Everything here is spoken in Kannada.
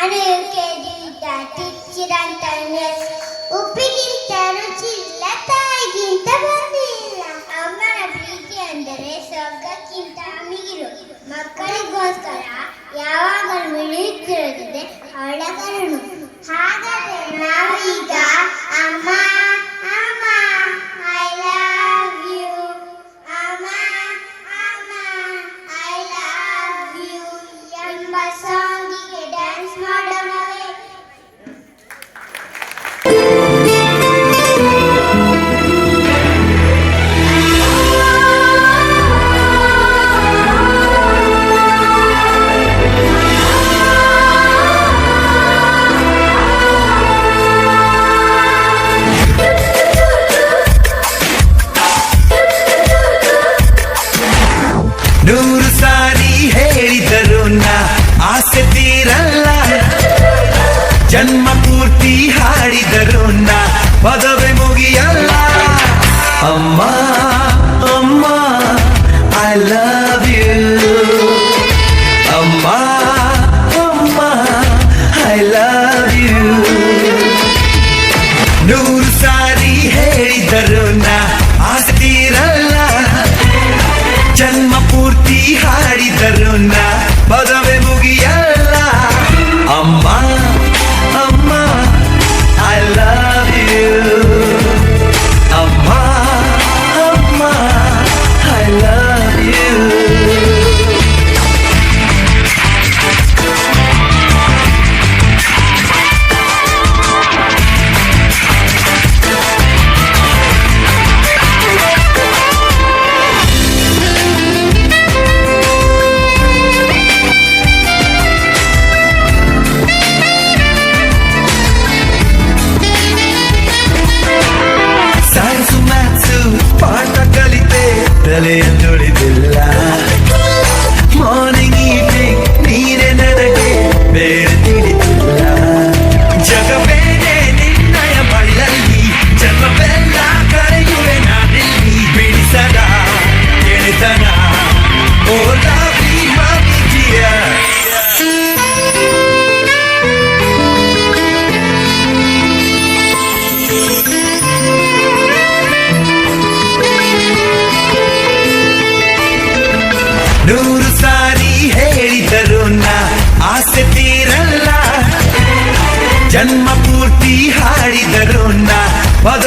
ಅಣುಕೆದಿದ್ದ ಟಿಚ್ಚಿರಂತ ಉಪ್ಪಿಗಿಂತ ರುಚಿ ಇಲ್ಲ, ತಾಯಿಗಿಂತ ಬಂದಿಲ್ಲ. ಅಮ್ಮನ ಪ್ರೀತಿ ಅಂದರೆ ಸ್ವರ್ಗಕ್ಕಿಂತ ಮಿಗಿಲು. ಮಕ್ಕಳಿಗೋಸ್ಕರ ಯಾವಾಗಲೂ ಮಿಳಿಯುತ್ತಿರುತ್ತದೆ ಅವಳ ಕರುಣು. ಹಾಗಾದರೆ ನಾವು ಈಗ ಅಮ್ಮ ಅಮ್ಮ ಐ ಲವ್ ಯು, ಅಮ್ಮ ಅಮ್ಮ ಐ ಲವ್ ಯು ಎಂಬ ಸಾಂಗಿಗೆ ಡ್ಯಾನ್ಸ್ ಮಾಡೋಣವೇ? ನೂರು ಸಾರಿ ಹೇಳಿದರು ನಾ ಆಸೆ ತೀರಲ್ಲ, ಜನ್ಮ ಪೂರ್ತಿ ಹಾಡಿದರು ನಾ ಪದವೇ ಮುಗಿಯಲ್ಲ. ಅಮ್ಮ ಅಮ್ಮ ಐ ಲವ್ ಯು, ಅಮ್ಮ ಅಮ್ಮ ಐ ಲವ್ ಯು. ನೂರು ಸಾರಿ ಹೇಳಿದರು ನಾ ಆಸೆ ತೀರಲ್ಲ, ಜನ್ಮ ಪೂರ್ತಿ ಹಾಡಿದರು ನಾ ಪದವೇ ಮುಗಿಯಲ್ಲ. ಅಮ್ಮ ಅಮ್ಮ ಐ ಲವ್ ಯು, ಅಮ್ಮ ಅಮ್ಮ I love you. Science maths ಪಾಠ ಕಲಿತೆ ತಲೆಯ ತುಳಿದಿಲ್ಲ, ಮಾರ್ನಿಂಗ್ ಈವ್ನಿಂಗ್ ನೀನೆ ನನಗೆ ಬೇರೆ ತಿಳಿದಿಲ್ಲ. ಜಗವೇನೆ ನಿನ್ನಯ ಬಳ್ಳಲ್ಲಿ, ಜಗವೆಲ್ಲ ಕರೆಯುವೆ ನಾನಿಲ್ಲಿ. ಬಿಡಿಸದ ಗೆಳೆತನ ಓ ಲವ್ಲಿ ಮಮ್ಮಿ ಡಿಯರ್. ನೂರು ಸಾರಿ ಹೇಳಿದರು ನಾ ಆಸೆ ತೀರಲ್ಲ, ಜನ್ಮ ಪೂರ್ತಿ ಹಾಡಿದರು ನಾ ಪದ